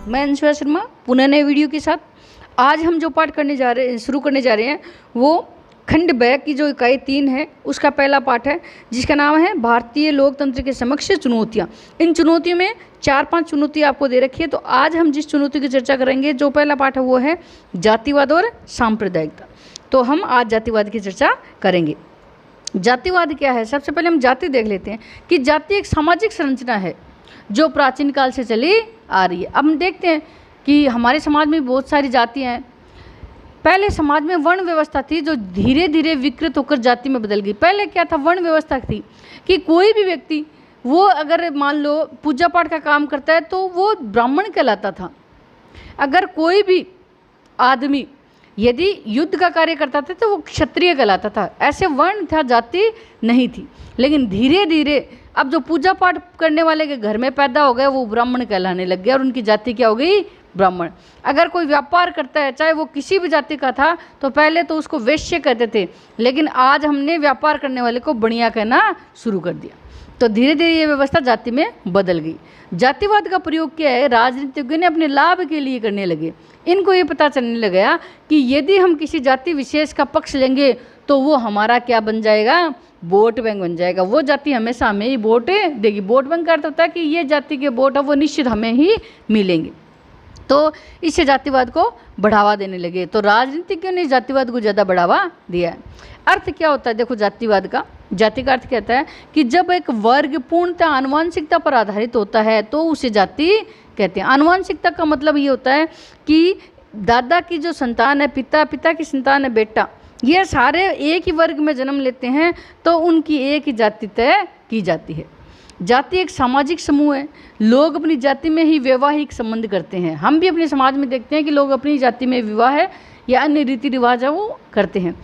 मैं अंशुआ शर्मा पुनः नए वीडियो के साथ। आज हम जो पाठ शुरू करने जा रहे हैं वो खंड ब की जो इकाई 3 है उसका पहला पाठ है, जिसका नाम है भारतीय लोकतंत्र के समक्ष चुनौतियाँ। इन चुनौतियों में 4-5 चुनौतियाँ आपको दे रखी है। तो आज हम जिस चुनौती की चर्चा करेंगे, जो पहला पाठ है वो है जातिवाद और सांप्रदायिकता। तो हम आज जातिवाद की चर्चा करेंगे। जातिवाद क्या है? सबसे पहले हम जाति देख लेते हैं कि जाति एक सामाजिक संरचना है जो प्राचीन काल से चली आ रही है। अब हम देखते हैं कि हमारे समाज में बहुत सारी जातियाँ हैं। पहले समाज में वर्ण व्यवस्था थी जो धीरे धीरे विकृत होकर जाति में बदल गई। पहले क्या था? वर्ण व्यवस्था थी कि कोई भी व्यक्ति वो अगर मान लो पूजा पाठ का काम करता है तो वो ब्राह्मण कहलाता था। अगर कोई भी आदमी यदि युद्ध का कार्य करता था तो वो क्षत्रिय कहलाता था। ऐसे वर्ण था, जाति नहीं थी। लेकिन धीरे धीरे अब जो पूजा पाठ करने वाले के घर में पैदा हो गए वो ब्राह्मण कहलाने लग गए और उनकी जाति क्या हो गई? ब्राह्मण। अगर कोई व्यापार करता है, चाहे वो किसी भी जाति का था, तो पहले तो उसको वैश्य कहते थे, लेकिन आज हमने व्यापार करने वाले को बनिया कहना शुरू कर दिया। तो धीरे धीरे ये व्यवस्था जाति में बदल गई। जातिवाद का प्रयोग क्या है? राजनीतिज्ञों ने अपने लाभ के लिए करने लगे। इनको ये पता चलने लगा कि यदि हम किसी जाति विशेष का पक्ष लेंगे तो वो हमारा क्या बन जाएगा? वोट बैंक बन जाएगा। वो जाति हमेशा हमें ही वोट देगी। वोट बैंक का अर्थ होता है कि ये जाति के वोट है वो निश्चित हमें ही मिलेंगे। तो इससे जातिवाद को बढ़ावा देने लगे। तो राजनीतिज्ञों ने जातिवाद को ज़्यादा बढ़ावा दिया है। अर्थ क्या होता है? देखो, जातिवाद का जाति का अर्थ कहता है कि जब एक वर्ग पूर्णतः आनुवंशिकता पर आधारित होता है तो उसे जाति कहते हैं। आनुवंशिकता का मतलब ये होता है कि दादा की जो संतान है पिता, पिता की संतान है बेटा, ये सारे एक ही वर्ग में जन्म लेते हैं तो उनकी एक ही जाति तय की जाती है। जाति एक सामाजिक समूह है। लोग अपनी जाति में ही वैवाहिक संबंध करते हैं। हम भी अपने समाज में देखते हैं कि लोग अपनी जाति में विवाह है या अन्य रीति रिवाज है वो करते हैं।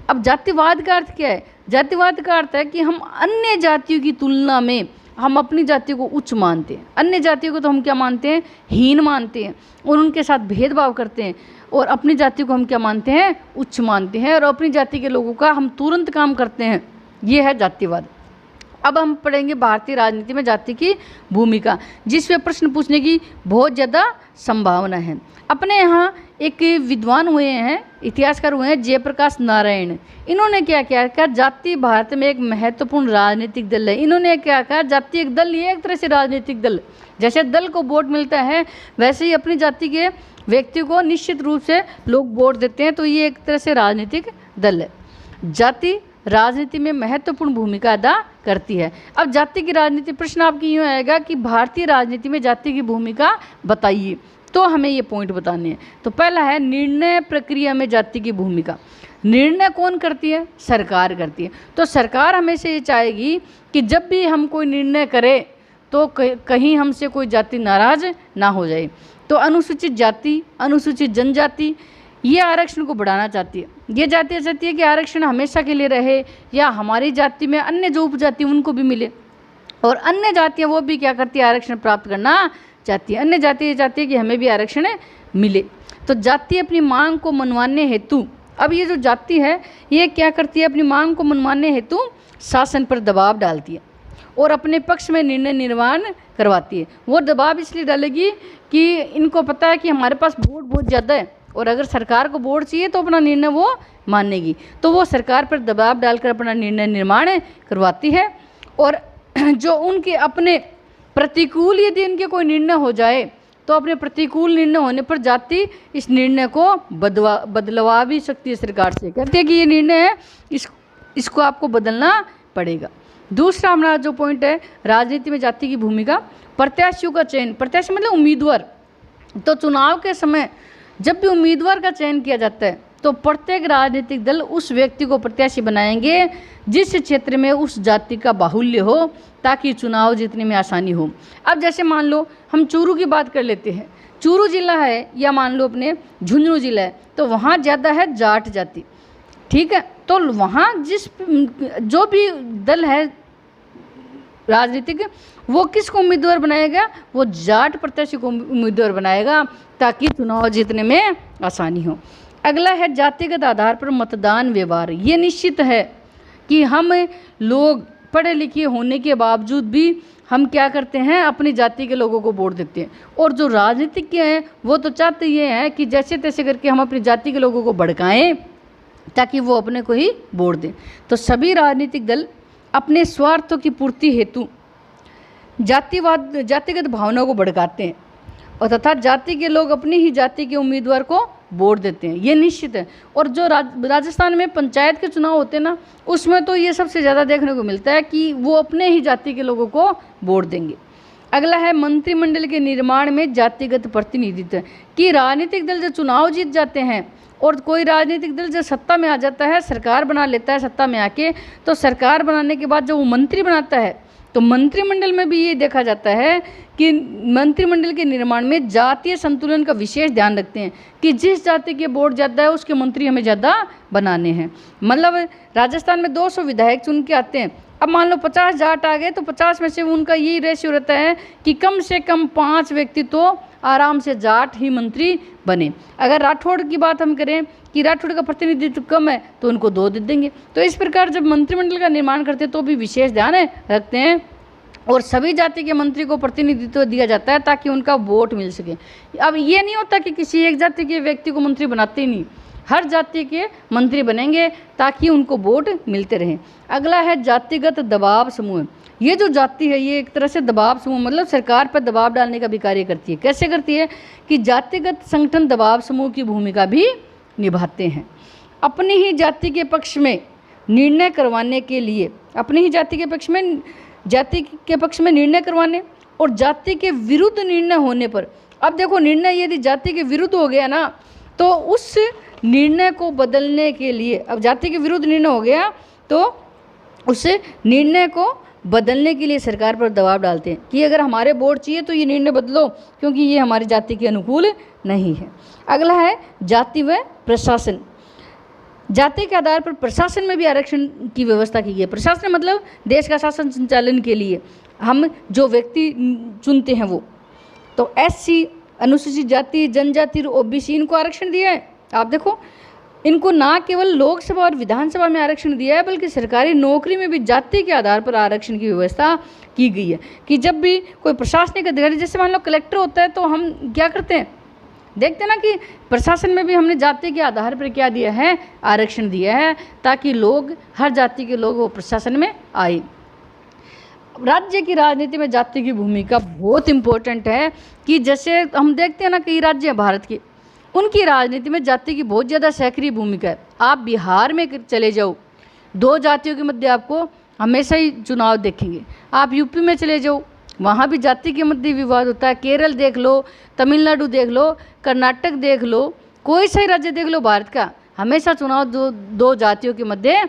अब जातिवाद का अर्थ क्या है? जातिवाद का अर्थ है कि हम अन्य जातियों की तुलना में हम अपनी जाति को उच्च मानते हैं। अन्य जातियों को तो हम क्या मानते हैं? हीन मानते हैं और उनके साथ भेदभाव करते हैं। और अपनी जाति को हम क्या मानते हैं? उच्च मानते हैं और अपनी जाति के लोगों का हम तुरंत काम करते हैं। ये है जातिवाद। अब हम पढ़ेंगे भारतीय राजनीति में जाति की भूमिका, जिसमें प्रश्न पूछने की बहुत ज़्यादा संभावना है। अपने यहाँ एक विद्वान हुए हैं, इतिहासकार हुए हैं, जयप्रकाश नारायण। इन्होंने क्या किया? जाति भारत में एक महत्वपूर्ण राजनीतिक दल है। इन्होंने क्या कहा? जाति एक दल, ये एक तरह से राजनीतिक दल। जैसे दल को वोट मिलता है वैसे ही अपनी जाति के व्यक्ति को निश्चित रूप से लोग वोट देते हैं। तो ये एक तरह से राजनीतिक दल है। जाति राजनीति में महत्वपूर्ण भूमिका अदा करती है। अब जाति की राजनीति, प्रश्न आपकी यूँ आएगा कि भारतीय राजनीति में जाति की भूमिका बताइए। तो हमें ये पॉइंट बताने हैं। तो पहला है निर्णय प्रक्रिया में जाति की भूमिका। निर्णय कौन करती है? सरकार करती है। तो सरकार हमेशा ये चाहेगी कि जब भी हम कोई निर्णय करें तो कहीं हमसे कोई जाति नाराज ना हो जाए। तो अनुसूचित जाति, अनुसूचित जनजाति, ये आरक्षण को बढ़ाना चाहती है। ये जाति चाहती है कि आरक्षण हमेशा के लिए रहे या हमारी जाति में अन्य जो उपजाति उनको भी मिले। और अन्य जातियाँ वो भी क्या करती है? आरक्षण प्राप्त करना चाहती है। अन्य जाति ये चाहती है कि हमें भी आरक्षण मिले। तो जाति अपनी मांग को मनवाने हेतु, अब ये जो जाति है ये क्या करती है? अपनी मांग को मनवाने हेतु शासन पर दबाव डालती है और अपने पक्ष में निर्णय निर्माण करवाती है। वो दबाव इसलिए डालेगी कि इनको पता है कि हमारे पास वोट बहुत ज़्यादा है और अगर सरकार को वोट चाहिए तो अपना निर्णय वो मानेगी। तो वो सरकार पर दबाव डालकर अपना निर्णय निर्माण करवाती है। और जो उनके अपने प्रतिकूल यदि इनके कोई निर्णय हो जाए तो अपने प्रतिकूल निर्णय होने पर जाति इस निर्णय को बदलवा भी सकती है। सरकार से कहती है कि ये निर्णय है, इसको आपको बदलना पड़ेगा। दूसरा हमारा जो पॉइंट है राजनीति में जाति की भूमिका, प्रत्याशियों का चयन। प्रत्याशी मतलब उम्मीदवार। तो चुनाव के समय जब भी उम्मीदवार का चयन किया जाता है तो प्रत्येक राजनीतिक दल उस व्यक्ति को प्रत्याशी बनाएंगे जिस क्षेत्र में उस जाति का बाहुल्य हो, ताकि चुनाव जीतने में आसानी हो। अब जैसे मान लो हम चूरू की बात कर लेते हैं। चूरू जिला है या मान लो अपने झुंझुनू जिला है, तो वहाँ ज़्यादा है जाट जाति, ठीक है। तो वहाँ जो भी दल है राजनीतिक, वो किसको उम्मीदवार बनाएगा? वो जाट प्रत्याशी को उम्मीदवार बनाएगा ताकि चुनाव जीतने में आसानी हो। अगला है जातिगत आधार पर मतदान व्यवहार। ये निश्चित है कि हम लोग पढ़े लिखे होने के बावजूद भी हम क्या करते हैं, अपनी जाति के लोगों को वोट देते हैं। और जो राजनीतिज्ञ हैं वो तो चाहते ये हैं कि जैसे तैसे करके हम अपनी जाति के लोगों को भड़काएं ताकि वो अपने को ही वोट दें। तो सभी राजनीतिक दल अपने स्वार्थों की पूर्ति हेतु जातिगत भावनाओं को भड़काते हैं और तथा जाति के लोग अपनी ही जाति के उम्मीदवार को वोट देते हैं, ये निश्चित है। और जो राजस्थान में पंचायत के चुनाव होते हैं ना, उसमें तो ये सबसे ज़्यादा देखने को मिलता है कि वो अपने ही जाति के लोगों को वोट देंगे। अगला है मंत्रिमंडल के निर्माण में जातिगत प्रतिनिधित्व, कि राजनीतिक दल जो चुनाव जीत जाते हैं और कोई राजनीतिक दल जब सत्ता में आ जाता है, सरकार बना लेता है सत्ता में आके, तो सरकार बनाने के बाद जब वो मंत्री बनाता है तो मंत्रिमंडल में भी ये देखा जाता है कि मंत्रिमंडल के निर्माण में जातीय संतुलन का विशेष ध्यान रखते हैं कि जिस जाति के वोट ज़्यादा है उसके मंत्री हमें ज़्यादा बनाने हैं। मतलब राजस्थान में 200 विधायक चुन के आते हैं, अब मान लो 50 जाट आ गए तो 50 में से उनका यही रेशियो रहता है कि कम से कम 5 व्यक्ति तो आराम से जाट ही मंत्री बने। अगर राठौड़ की बात हम करें कि राठौड़ का प्रतिनिधित्व कम है तो उनको 2 दे देंगे। तो इस प्रकार जब मंत्रिमंडल का निर्माण करते हैं तो भी विशेष ध्यान रखते हैं और सभी जाति के मंत्री को प्रतिनिधित्व दिया जाता है ताकि उनका वोट मिल सके। अब ये नहीं होता कि किसी एक जाति के व्यक्ति को मंत्री बनाते ही नहीं, हर जाति के मंत्री बनेंगे ताकि उनको वोट मिलते रहें। अगला है जातिगत दबाव समूह। ये जो जाति है ये एक तरह से दबाव समूह, मतलब सरकार पर दबाव डालने का भी कार्य करती है। कैसे करती है कि जातिगत संगठन दबाव समूह की भूमिका भी निभाते हैं। अपनी ही जाति के पक्ष में निर्णय करवाने के लिए, अपनी ही जाति के पक्ष में निर्णय करवाने और जाति के विरुद्ध निर्णय होने पर, अब देखो निर्णय यदि जाति के विरुद्ध हो गया ना तो उस निर्णय को बदलने के लिए, अब जाति के विरुद्ध निर्णय हो गया तो उस निर्णय को बदलने के लिए सरकार पर दबाव डालते हैं कि अगर हमारे वोट चाहिए तो ये निर्णय बदलो क्योंकि ये हमारी जाति के अनुकूल नहीं है। अगला है जाति व प्रशासन। जाति के आधार पर प्रशासन में भी आरक्षण की व्यवस्था की गई है। प्रशासन मतलब देश का शासन संचालन के लिए हम जो व्यक्ति चुनते हैं वो, तो SC, अनुसूचित जाति, जनजाति और OBC इनको आरक्षण दिया है। आप देखो इनको ना केवल लोकसभा और विधानसभा में आरक्षण दिया है बल्कि सरकारी नौकरी में भी जाति के आधार पर आरक्षण की व्यवस्था की गई है कि जब भी कोई प्रशासनिक अधिकारी, जैसे मान लो कलेक्टर होता है तो हम क्या करते हैं, देखते हैं ना कि प्रशासन में भी हमने जाति के आधार पर क्या दिया है, आरक्षण दिया है ताकि लोग, हर जाति के लोग वो प्रशासन में आए। राज्य की राजनीति में जाति की भूमिका बहुत इम्पोर्टेंट है कि जैसे हम देखते हैं ना कई राज्य हैं भारत के, उनकी राजनीति में जाति की बहुत ज़्यादा सक्रिय भूमिका है। आप बिहार में चले जाओ, 2 जातियों के मध्य आपको हमेशा ही चुनाव देखेंगे। आप यूपी में चले जाओ, वहाँ भी जाति के मध्य विवाद होता है। केरल देख लो, तमिलनाडु देख लो, कर्नाटक देख लो, कोई सही राज्य देख लो भारत का, हमेशा चुनाव 2 जातियों के मध्य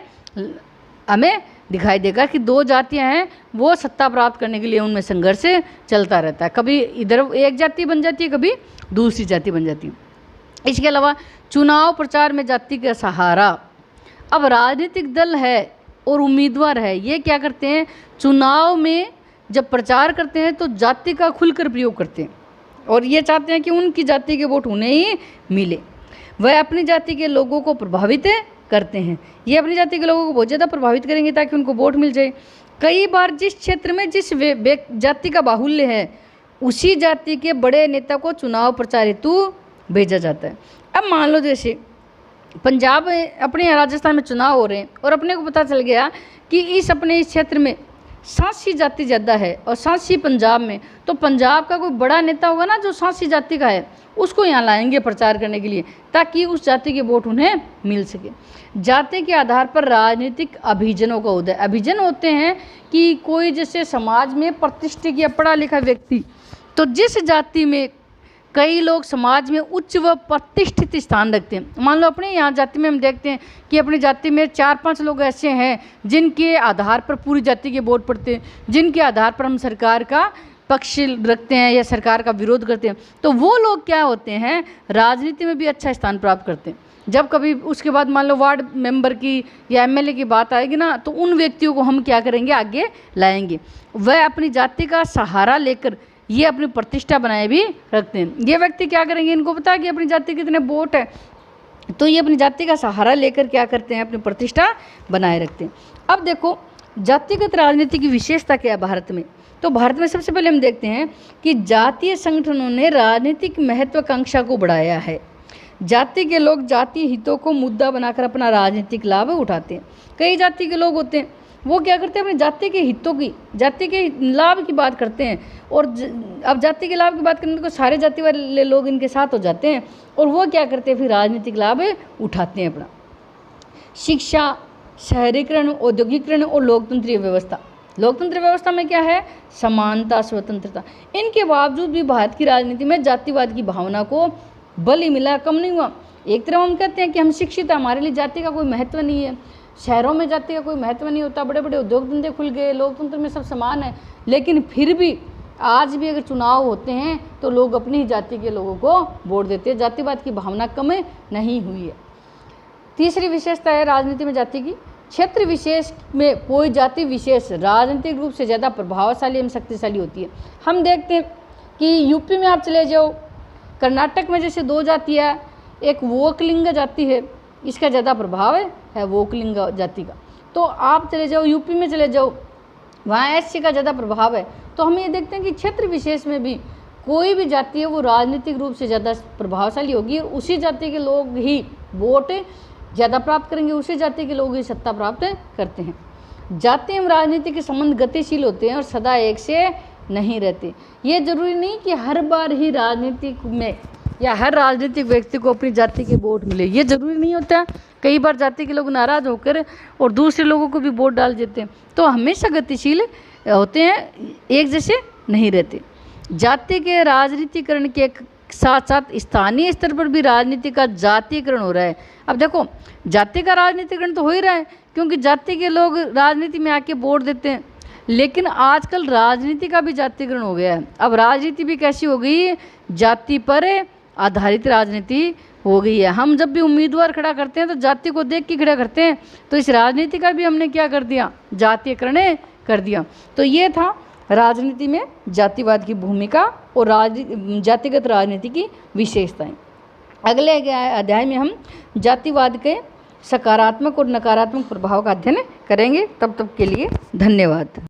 हमें दिखाई देगा कि 2 जातियां हैं वो सत्ता प्राप्त करने के लिए उनमें संघर्ष चलता रहता है। कभी इधर एक जाति बन जाती है, कभी दूसरी जाति बन जाती है। इसके अलावा चुनाव प्रचार में जाति का सहारा। अब राजनीतिक दल है और उम्मीदवार है, ये क्या करते हैं, चुनाव में जब प्रचार करते हैं तो जाति का खुलकर प्रयोग करते हैं और ये चाहते हैं कि उनकी जाति के वोट उन्हें ही मिले। वह अपनी जाति के लोगों को प्रभावित करते हैं, ये अपनी जाति के लोगों को बहुत ज़्यादा प्रभावित करेंगे ताकि उनको वोट मिल जाए। कई बार जिस क्षेत्र में जिस जाति का बाहुल्य है उसी जाति के बड़े नेता को चुनाव प्रचार हेतु भेजा जाता है। अब मान लो जैसे पंजाब में, अपने राजस्थान में चुनाव हो रहे हैं और अपने को पता चल गया कि इस क्षेत्र में सांसी जाति ज़्यादा है और सांसी पंजाब में, तो पंजाब का कोई बड़ा नेता होगा ना जो सांसी जाति का है, उसको यहाँ लाएंगे प्रचार करने के लिए ताकि उस जाति के वोट उन्हें मिल सके। जाति के आधार पर राजनीतिक अभिजनों का उदय। अभिजन होते हैं कि कोई जैसे समाज में प्रतिष्ठित या पढ़ा लिखा व्यक्ति, तो जिस जाति में कई लोग समाज में उच्च व प्रतिष्ठित स्थान रखते हैं। मान लो अपने यहाँ जाति में हम देखते हैं कि अपनी जाति में 4-5 लोग ऐसे हैं जिनके आधार पर पूरी जाति के वोट पड़ते हैं, जिनके आधार पर हम सरकार का पक्ष रखते हैं या सरकार का विरोध करते हैं, तो वो लोग क्या होते हैं, राजनीति में भी अच्छा स्थान प्राप्त करते हैं। जब कभी उसके बाद मान लो वार्ड मेंबर की या MLA की बात आएगी ना, तो उन व्यक्तियों को हम क्या करेंगे, आगे लाएंगे। वह अपनी जाति का सहारा लेकर ये अपनी प्रतिष्ठा बनाए भी रखते हैं। ये व्यक्ति क्या करेंगे, इनको पता है कि अपनी जाति कितने वोट है, तो ये अपनी जाति का सहारा लेकर क्या करते हैं, अपनी प्रतिष्ठा बनाए रखते हैं। अब देखो जातिगत राजनीति की विशेषता क्या है भारत में? तो भारत में सबसे पहले हम देखते हैं कि जातीय संगठनों ने राजनीतिक महत्वाकांक्षा को बढ़ाया है। जाति के लोग जातीय हितों को मुद्दा बनाकर अपना राजनीतिक लाभ उठाते हैं। कई जाति के लोग होते हैं, वो क्या करते हैं, अपने जाति के हितों की, जाति के लाभ की बात करते हैं। और अब जाति के लाभ की बात करने को सारे जाति वाले लोग इनके साथ हो जाते हैं और वो क्या करते हैं, फिर राजनीतिक लाभ उठाते हैं अपना। शिक्षा, शहरीकरण, औद्योगिकरण और लोकतंत्रीय व्यवस्था। लोकतंत्र व्यवस्था में क्या है, समानता, स्वतंत्रता। इनके बावजूद भी भारत की राजनीति में जातिवाद की भावना को बल ही मिला, कम नहीं हुआ। एक तरफ हम कहते हैं कि हम शिक्षित हैं, हमारे लिए जाति का कोई महत्व नहीं है, शहरों में जाति का कोई महत्व नहीं होता, बड़े बड़े उद्योग धंधे खुल गए, लोकतंत्र में सब समान है। लेकिन फिर भी आज भी अगर चुनाव होते हैं तो लोग अपनी ही जाति के लोगों को वोट देते हैं। जातिवाद की भावना कम नहीं हुई है। तीसरी विशेषता है राजनीति में जाति की, क्षेत्र विशेष में कोई जाति विशेष राजनीतिक रूप से ज़्यादा प्रभावशाली एवं शक्तिशाली होती है। हम देखते हैं कि यूपी में आप चले जाओ, कर्नाटक में जैसे दो जातियाँ, एक वोकलिंग जाति है, इसका ज़्यादा प्रभाव है वोकलिंग जाति का। तो आप चले जाओ यूपी में चले जाओ, वहाँ एससी का ज़्यादा प्रभाव है। तो हम ये देखते हैं कि क्षेत्र विशेष में भी कोई भी जाति है वो राजनीतिक रूप से ज़्यादा प्रभावशाली होगी और उसी जाति के लोग ही वोट ज़्यादा प्राप्त करेंगे, उसी जाति के लोग ही सत्ता प्राप्त करते हैं। जाति एवं राजनीति के संबंध गतिशील होते हैं और सदा एक से नहीं रहते। ये जरूरी नहीं कि हर बार ही राजनीतिक में या हर राजनीतिक व्यक्ति को अपनी जाति के वोट मिले, ये जरूरी नहीं होता। कई बार जाति के लोग नाराज़ होकर और दूसरे लोगों को भी वोट डाल देते हैं। तो हमेशा गतिशील होते हैं, एक जैसे नहीं रहते। जाति के राजनीतिकरण के साथ साथ स्थानीय स्तर पर भी राजनीति का जातीयकरण हो रहा है। अब देखो, जाति का राजनीतिकरण तो हो ही रहा है क्योंकि जाति के लोग राजनीति में आके वोट देते हैं, लेकिन आजकल राजनीति का भी जातीयकरण हो गया है। अब राजनीति भी कैसी हो गई, जाति पर आधारित राजनीति हो गई है। हम जब भी उम्मीदवार खड़ा करते हैं तो जाति को देख के खड़ा करते हैं, तो इस राजनीति का भी हमने क्या कर दिया, जातीयकरण कर दिया। तो ये था राजनीति में जातिवाद की भूमिका और जातिगत राजनीति की विशेषताएं। अगले अध्याय में हम जातिवाद के सकारात्मक और नकारात्मक प्रभाव का अध्ययन करेंगे। तब तक के लिए धन्यवाद।